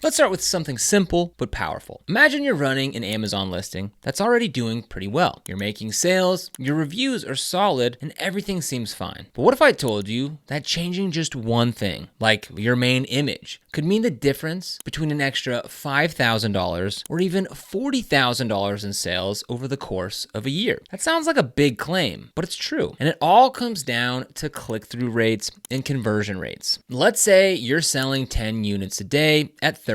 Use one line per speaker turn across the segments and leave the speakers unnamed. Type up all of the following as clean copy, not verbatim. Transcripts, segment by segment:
Let's start with something simple but powerful. Imagine you're running an Amazon listing that's already doing pretty well. You're making sales, your reviews are solid, and everything seems fine. But what if I told you that changing just one thing, like your main image, could mean the difference between an extra $5,000 or even $40,000 in sales over the course of a year? That sounds like a big claim, but it's true. And it all comes down to click-through rates and conversion rates. Let's say you're selling 10 units a day at $30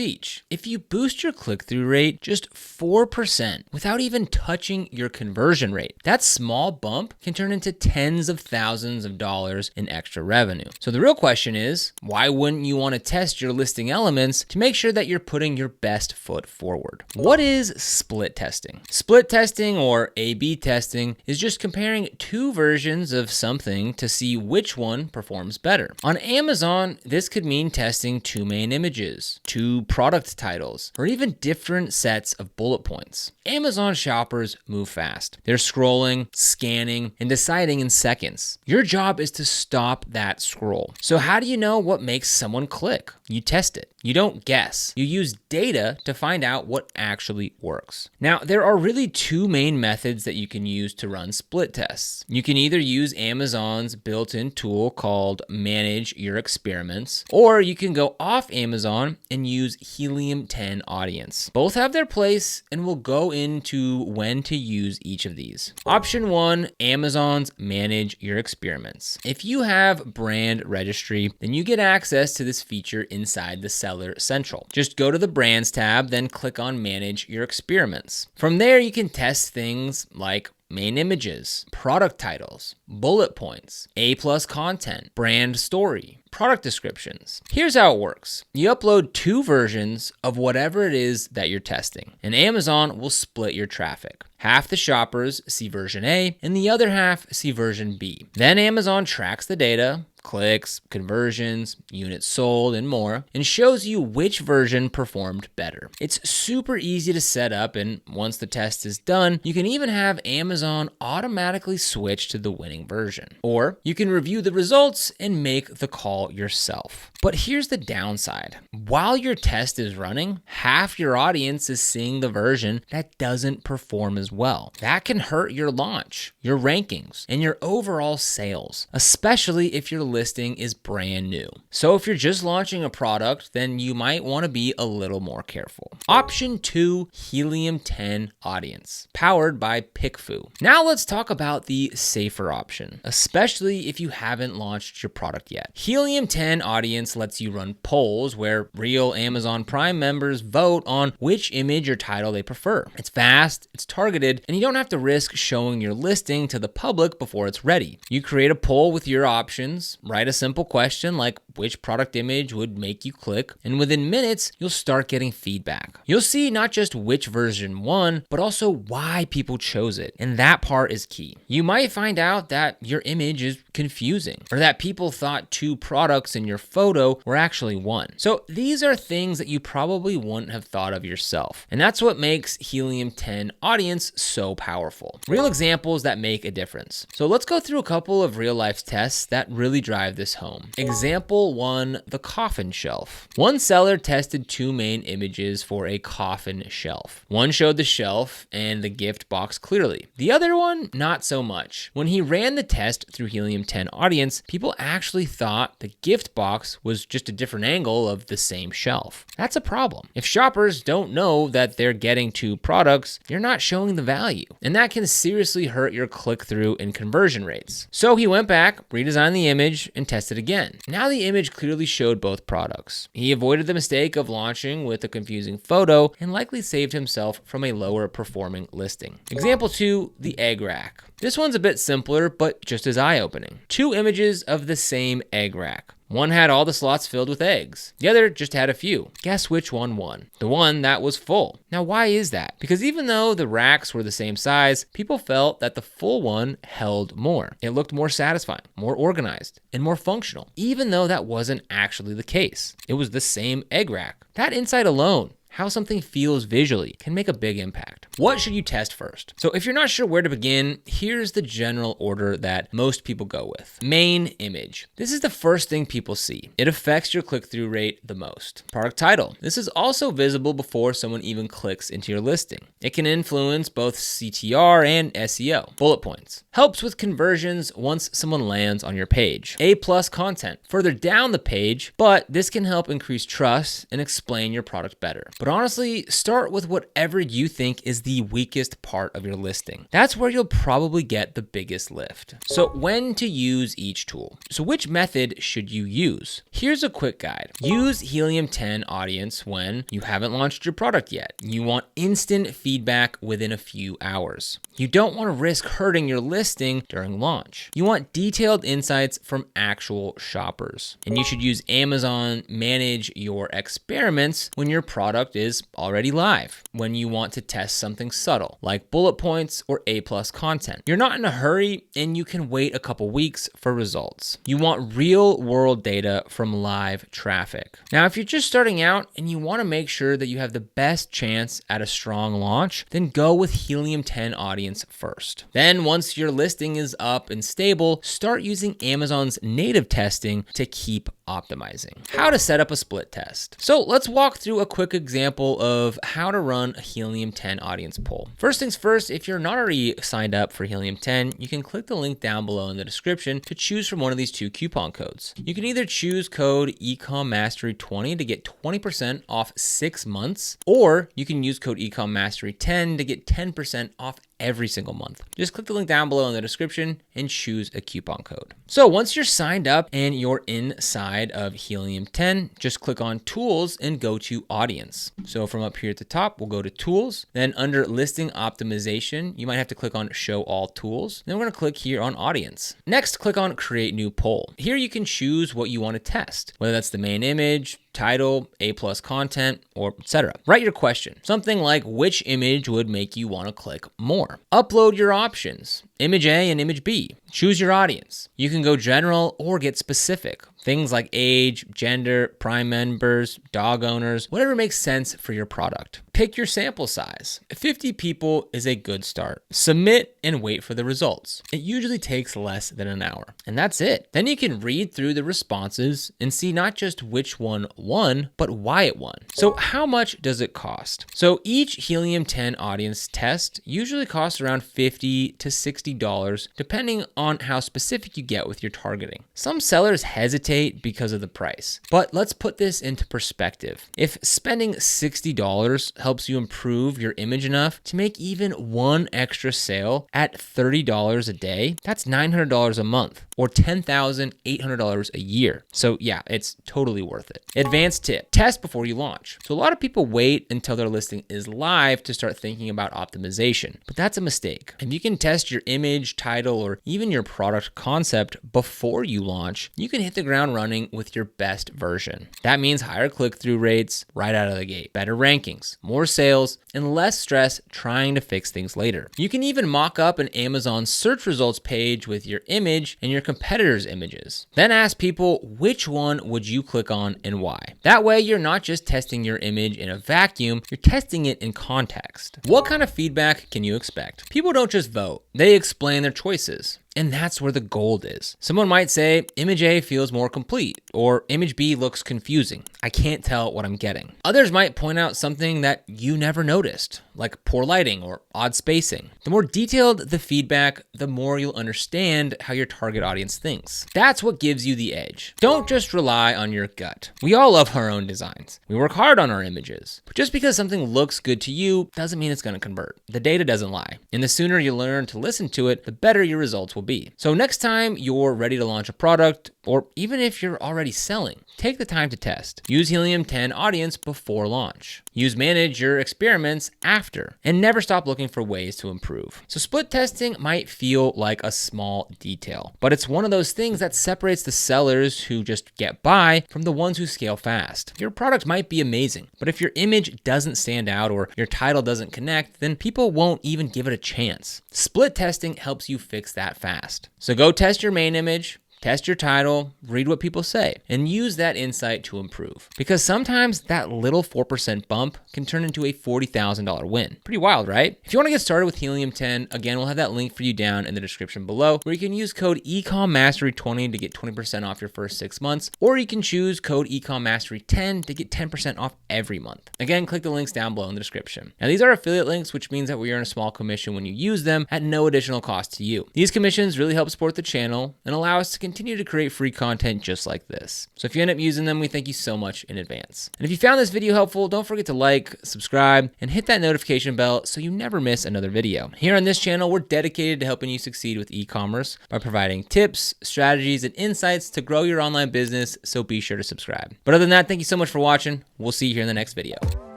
each. If you boost your click-through rate just 4% without even touching your conversion rate, that small bump can turn into tens of thousands of dollars in extra revenue. So the real question is, why wouldn't you want to test your listing elements to make sure that you're putting your best foot forward? What is split testing? Split testing, or A/B testing, is just comparing two versions of something to see which one performs better. On Amazon, this could mean testing two main images, two product titles, or even different sets of bullet points. Amazon shoppers move fast. They're scrolling, scanning, and deciding in seconds. Your job is to stop that scroll. So how do you know what makes someone click? You test it. You don't guess. You use data to find out what actually works. Now, there are really two main methods that you can use to run split tests. You can either use Amazon's built-in tool called Manage Your Experiments, or you can go off Amazon and use Helium 10 Audience. Both have their place, and we'll go into when to use each of these. Option 1, Amazon's Manage Your Experiments. If you have brand registry, then you get access to this feature inside the Seller Central. Just go to the Brands tab, then click on Manage Your Experiments. From there, you can test things like main images, product titles, bullet points, A+ content, brand story, product descriptions. Here's how it works. You upload two versions of whatever it is that you're testing, and Amazon will split your traffic. Half the shoppers see version A, and the other half see version B. Then Amazon tracks the data, clicks, conversions, units sold, and more, and shows you which version performed better. It's super easy to set up, and once the test is done, you can even have Amazon automatically switch to the winning version. Or you can review the results and make the call yourself. But here's the downside. While your test is running, half your audience is seeing the version that doesn't perform as well. That can hurt your launch, your rankings, and your overall sales, especially if your listing is brand new. So if you're just launching a product, then you might want to be a little more careful. Option 2, Helium 10 Audience, powered by PickFu. Now let's talk about the safer option, especially if you haven't launched your product yet. Helium 10 Audience lets you run polls where real Amazon Prime members vote on which image or title they prefer. It's fast, it's targeted, and you don't have to risk showing your listing to the public before it's ready. You create a poll with your options, write a simple question like which product image would make you click, and within minutes, you'll start getting feedback. You'll see not just which version won, but also why people chose it, and that part is key. You might find out that your image is confusing, or that people thought two products in your photo were actually one. So these are things that you probably wouldn't have thought of yourself, and that's what makes Helium 10 Audience so powerful. Real examples that make a difference. So let's go through a couple of real life tests that really drive this home. Example 1, the coffin shelf. One seller tested two main images for a coffin shelf. One showed the shelf and the gift box clearly. The other one, not so much. When he ran the test through Helium 10 Audience, people actually thought the gift box was just a different angle of the same shelf. That's a problem. If shoppers don't know that they're getting two products, you're not showing the value, and that can seriously hurt your click-through and conversion rates. So he went back, redesigned the image, and tested again. Now the image clearly showed both products. He avoided the mistake of launching with a confusing photo and likely saved himself from a lower performing listing. Example 2, the egg rack. This one's a bit simpler, but just as eye-opening. Two images of the same egg rack. One had all the slots filled with eggs. The other just had a few. Guess which one won? The one that was full. Now, why is that? Because even though the racks were the same size, people felt that the full one held more. It looked more satisfying, more organized, and more functional, even though that wasn't actually the case. It was the same egg rack. That insight alone, how something feels visually, can make a big impact. What should you test first? So if you're not sure where to begin, here's the general order that most people go with. Main image. This is the first thing people see. It affects your click-through rate the most. Product title. This is also visible before someone even clicks into your listing. It can influence both CTR and SEO. Bullet points. Helps with conversions once someone lands on your page. A+ content. Further down the page, but this can help increase trust and explain your product better. But honestly, start with whatever you think is the weakest part of your listing. That's where you'll probably get the biggest lift. So when to use each tool. So which method should you use? Here's a quick guide. Use Helium 10 audience when you haven't launched your product yet. You want instant feedback within a few hours. You don't want to risk hurting your listing during launch. You want detailed insights from actual shoppers. And you should use Amazon Manage Your Experiments when your product is already live, when you want to test something subtle, like bullet points or A+ content. You're not in a hurry and you can wait a couple weeks for results. You want real world data from live traffic. Now, if you're just starting out and you want to make sure that you have the best chance at a strong launch, then go with Helium 10 audience first. Then once your listing is up and stable, start using Amazon's native testing to keep optimizing. How to set up a split test. So let's walk through a quick example of how to run a Helium 10 audience poll. First things first, if you're not already signed up for Helium 10, you can click the link down below in the description to choose from one of these two coupon codes. You can either choose code EcomMastery20 to get 20% off 6 months, or you can use code EcomMastery10 to get 10% off every single month. Just click the link down below in the description and choose a coupon code. So once you're signed up and you're inside of Helium 10, just click on Tools and go to Audience. So from up here at the top, we'll go to Tools. Then under Listing Optimization, you might have to click on Show All Tools. Then we're going to click here on Audience. Next, click on Create New Poll. Here you can choose what you want to test, whether that's the main image, title, A+ content, or etc. Write your question. Something like which image would make you want to click more. Upload your options. Image A and image B. Choose your audience. You can go general or get specific. Things like age, gender, Prime members, dog owners, whatever makes sense for your product. Pick your sample size. 50 people is a good start. Submit and wait for the results. It usually takes less than an hour. And that's it. Then you can read through the responses and see not just which one won, but why it won. So how much does it cost? So each Helium 10 audience test usually costs around $50 to $60, depending on how specific you get with your targeting. Some sellers hesitate because of the price, but let's put this into perspective. If spending $60 helps you improve your image enough to make even one extra sale at $30 a day, that's $900 a month or $10,800 a year. So yeah, it's totally worth it. Advanced tip, test before you launch. So a lot of people wait until their listing is live to start thinking about optimization, but that's a mistake. If you can test your image, title, or even your product concept before you launch, you can hit the ground running with your best version. That means higher click-through rates right out of the gate, better rankings, more sales, and less stress trying to fix things later. You can even mock up an Amazon search results page with your image and your competitors' images. Then ask people which one would you click on and why. That way you're not just testing your image in a vacuum, you're testing it in context. What kind of feedback can you expect? People don't just vote, they explain their choices. And that's where the gold is. Someone might say, image A feels more complete, or image B looks confusing. I can't tell what I'm getting. Others might point out something that you never noticed, like poor lighting or odd spacing. The more detailed the feedback, the more you'll understand how your target audience thinks. That's what gives you the edge. Don't just rely on your gut. We all love our own designs. We work hard on our images. But just because something looks good to you doesn't mean it's going to convert. The data doesn't lie. And the sooner you learn to listen to it, the better your results will be. So next time you're ready to launch a product, or even if you're already selling, take the time to test. Use Helium 10 audience before launch. Use Manage Your Experiments after, and never stop looking for ways to improve. So split testing might feel like a small detail, but it's one of those things that separates the sellers who just get by from the ones who scale fast. Your product might be amazing, but if your image doesn't stand out or your title doesn't connect, then people won't even give it a chance. Split testing helps you fix that fast. So go test your main image, test your title, read what people say, and use that insight to improve. Because sometimes that little 4% bump can turn into a $40,000 win. Pretty wild, right? If you want to get started with Helium 10, again, we'll have that link for you down in the description below, where you can use code EcomMastery20 to get 20% off your first 6 months, or you can choose code EcomMastery10 to get 10% off every month. Again, click the links down below in the description. Now, these are affiliate links, which means that we earn a small commission when you use them at no additional cost to you. These commissions really help support the channel and allow us to continue to create free content just like this. So if you end up using them, we thank you so much in advance. And if you found this video helpful, don't forget to like, subscribe, and hit that notification bell so you never miss another video. Here on this channel, we're dedicated to helping you succeed with e-commerce by providing tips, strategies, and insights to grow your online business, so be sure to subscribe. But other than that, thank you so much for watching. We'll see you here in the next video.